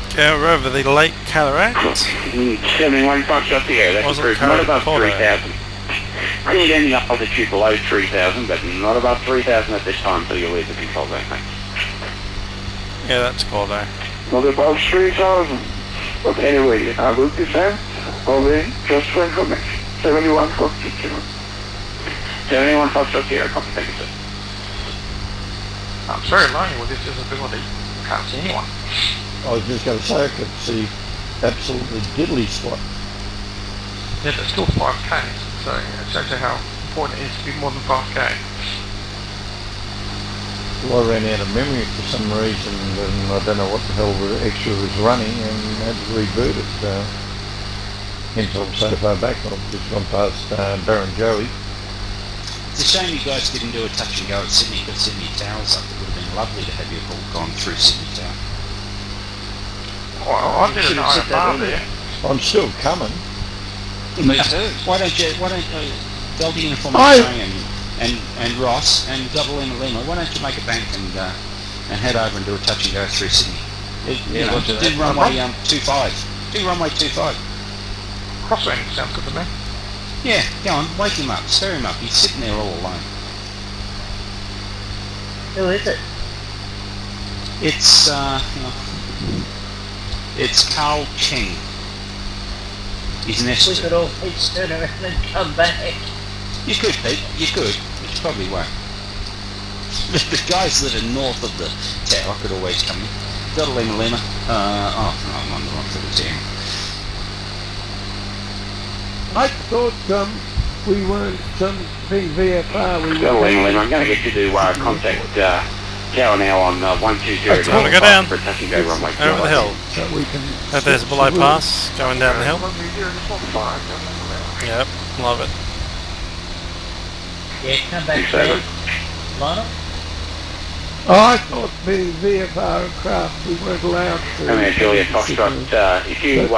Okay, we're over the Lake Cataract. 71 Foxtrot, yeah, that's approved, not above 3,000. Cleared any altitude below 3,000, but not above 3,000 at this time until you leave the control zone, thanks. Yeah, that's cool there. Not above 3,000. But anyway, I will descend over just for information. 71 Foxtrot, Sierra. 71 Foxtrot, Sierra, copy, thank you, sir. I'm very lonely with this visibility. I can't see anyone. I was just going to say I could see absolutely diddly squat. Yeah, but it's still 5k, so it shows you how important it is to be more than 5k. Well, I ran out of memory for some reason, and I don't know what the hell the extra was running, and had to reboot it. Hence I'm so far back, I've just gone past Barrenjoey. It's a shame you guys didn't do a touch and go at Sydney, because Sydney Tower's up. It would have been lovely to have you all gone through Sydney Tower. Well, I didn't know about there. I'm still coming. Me too. Why don't Delta Uniform X-ray and Ross and Double Lima Lima, why don't you make a bank and head over and do a touch and go through Sydney? Do runway 25. Do runway 25. Crossing sounds good to me. Yeah, go on, wake him up, stir him up. He's sitting there all alone. Who is it? It's Carl Cheng. He's an We could all turn around and come back. You could, Pete. You could, but you probably won't. The guys that are north of the tower could always come in. Delta Lima Lima. Oh, no, I'm on the wrong foot of the town. I thought we weren't being VFR. Delta Lima Lima, I'm going to get you to contact tower now on 120. Want to go down? For touch and go runway. Over the hill. So we can. There's a below pass going down the hill. Yep, love it. Yeah, come back there. Line up. I thought being VFR craft we weren't allowed to. I mean, Julia Foxtrot, if you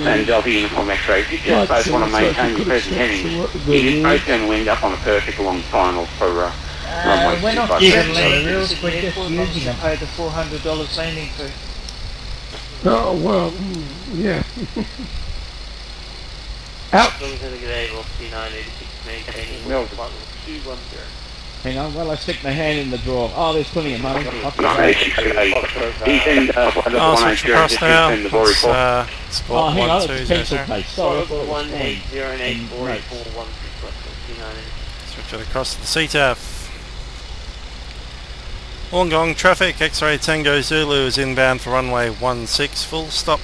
and Delta Uniform X-ray, if you just both want to maintain your present headings, you're both going to end up on a perfect long final for runway 25. We're not giving the rules, we're just using them. Pay the $400 landing fee. Oh, well, yeah. Out. Hang on, well I stick my hand in the drawer. Oh, there's plenty of money. I'll switch across now. It's Oh, hang on, 1, 2, it's 0, pencil 0. place. Sorry. Switch it across to the CTAF. Wollongong traffic, X-ray Tango Zulu is inbound for runway 16, full stop.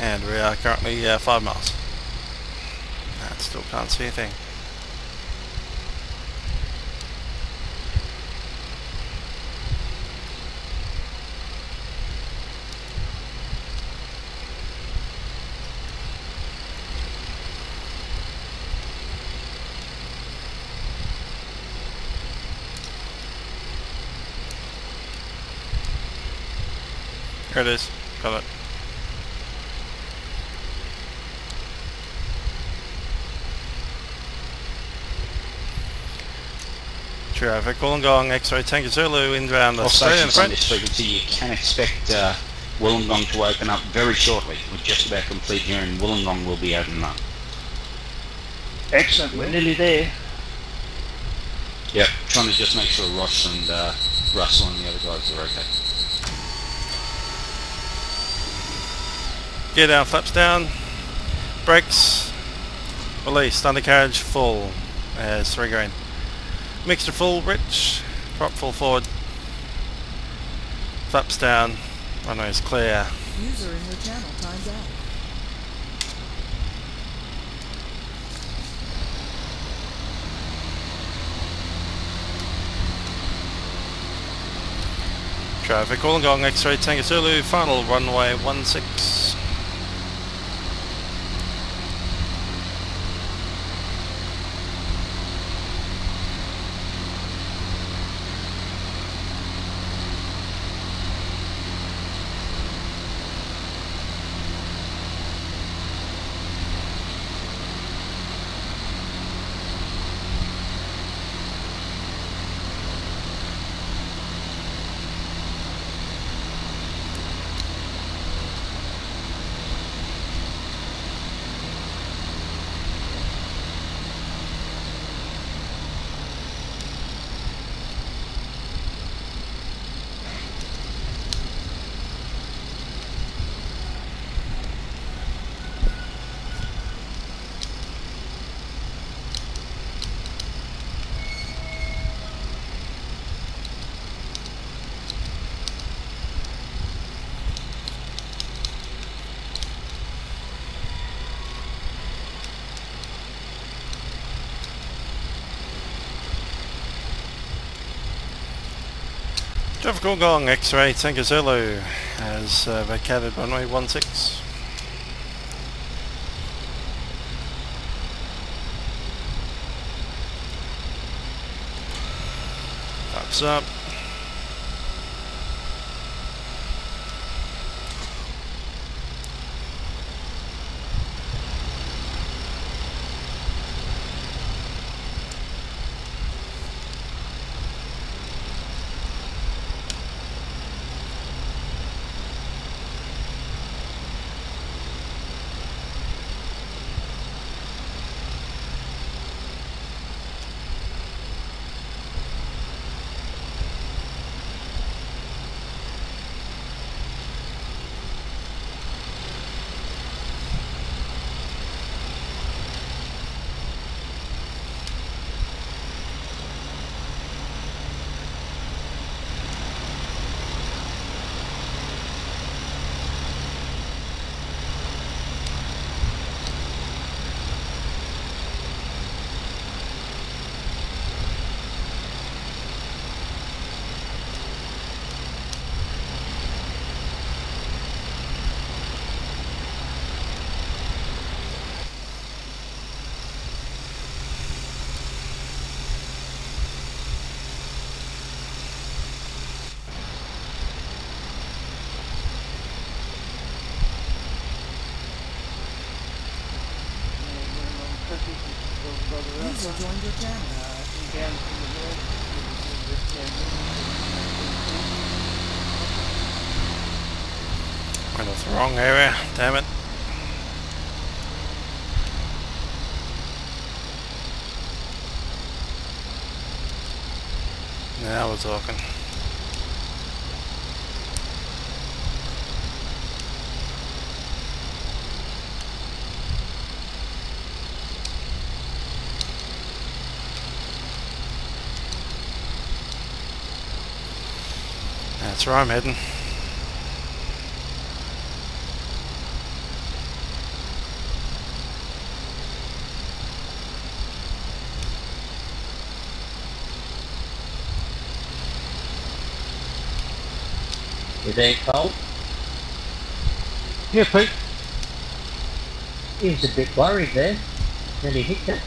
And we are currently 5 miles. Still can't see a thing. Here it is. Got it. Traffic, Wollongong, X-ray Tango Zulu, inbound Australian French. On this frequency, you can expect Wollongong to open up very shortly. We're just about complete here, and Wollongong will be opening up. Excellent, we're nearly there. Yep, trying to just make sure Ross and Russell and the other guys are okay. Gear down, flaps down, brakes, released, undercarriage full, as 3 green. Mixture full, rich, prop full forward, flaps down, runway is clear. User in your channel timed out. Traffic, Wollongong, X-ray Tango Zulu, final runway 16. Traffic Wollongong, X-ray Tango Zulu has vacated runway 16. Heads up. User joined your channel. Went off the wrong area, damn it. Now we're talking. That's where I'm heading. You there, Cole? Yeah, Pete. He was a bit worried there. Nearly hit it.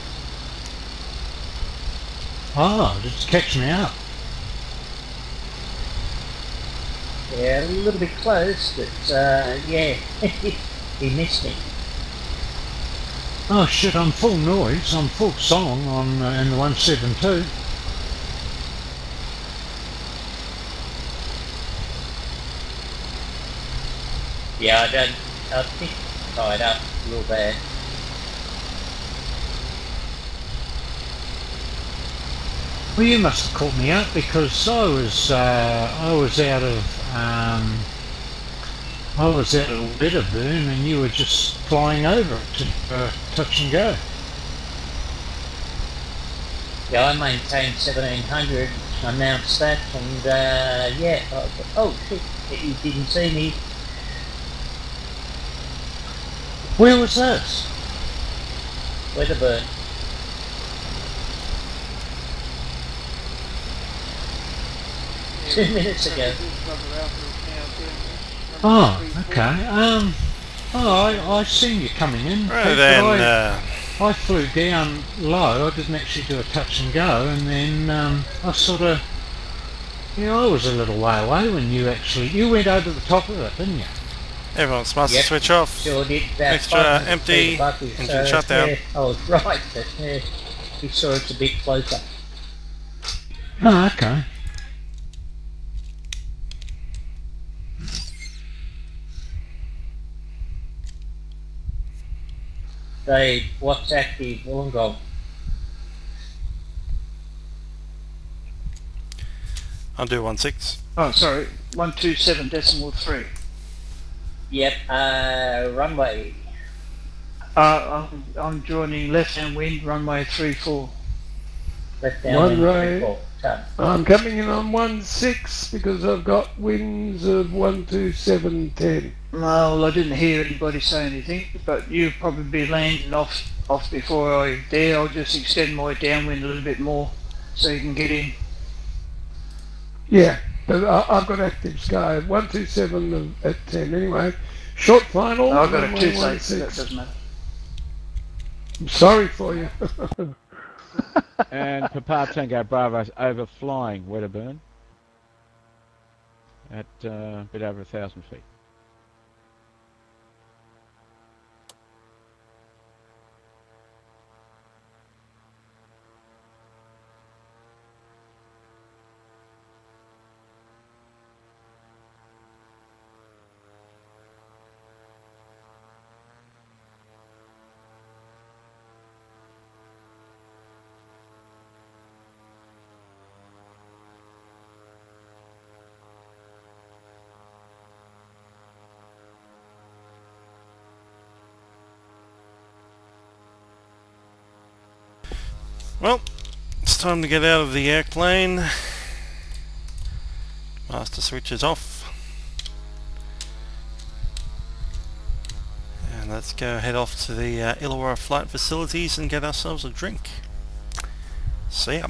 Oh, just catch me up. Yeah, a little bit close, but yeah, he missed me. Oh shit, I'm full noise, I'm full song on in the 172. Yeah, I think it's tied up a little bad. Well, you must have caught me up because I was out of Wedderburn and you were just flying over it to touch and go. Yeah, I maintained 1700, announced that, and yeah, I thought, oh shit, you didn't see me. Where was this? Wedderburn. Yeah, 2 minutes ago. Oh, okay. I seen you coming in. Right then, I flew down low. I didn't actually do a touch and go, and then I sort of, I was a little way away when you went over the top of it, didn't you? Everyone's must switch off. Sure did. Extra empty, engine shutdown. Yeah, I was right, but yeah, he saw it's a bit closer. Oh, okay. Dave, what's active Wollongong? Undo 16. Oh, sorry, 127.3. Yep, runway. I'm joining left-hand wind, runway 34. Left-hand wind, 34. I'm coming in on 16 because I've got winds of 127.10. Well, I didn't hear anybody say anything, but you'll probably be landing off before I dare. I'll just extend my downwind a little bit more so you can get in. Yeah, but I've got active sky 127 at 10 anyway. Short final. I've got a 2 that doesn't matter. I'm sorry for you. And Papa Tango Bravo's overflying Wedderburn at a bit over 1,000 feet. Well, it's time to get out of the airplane. Master switch is off. And let's go head off to the Illawarra flight facilities and get ourselves a drink. See ya.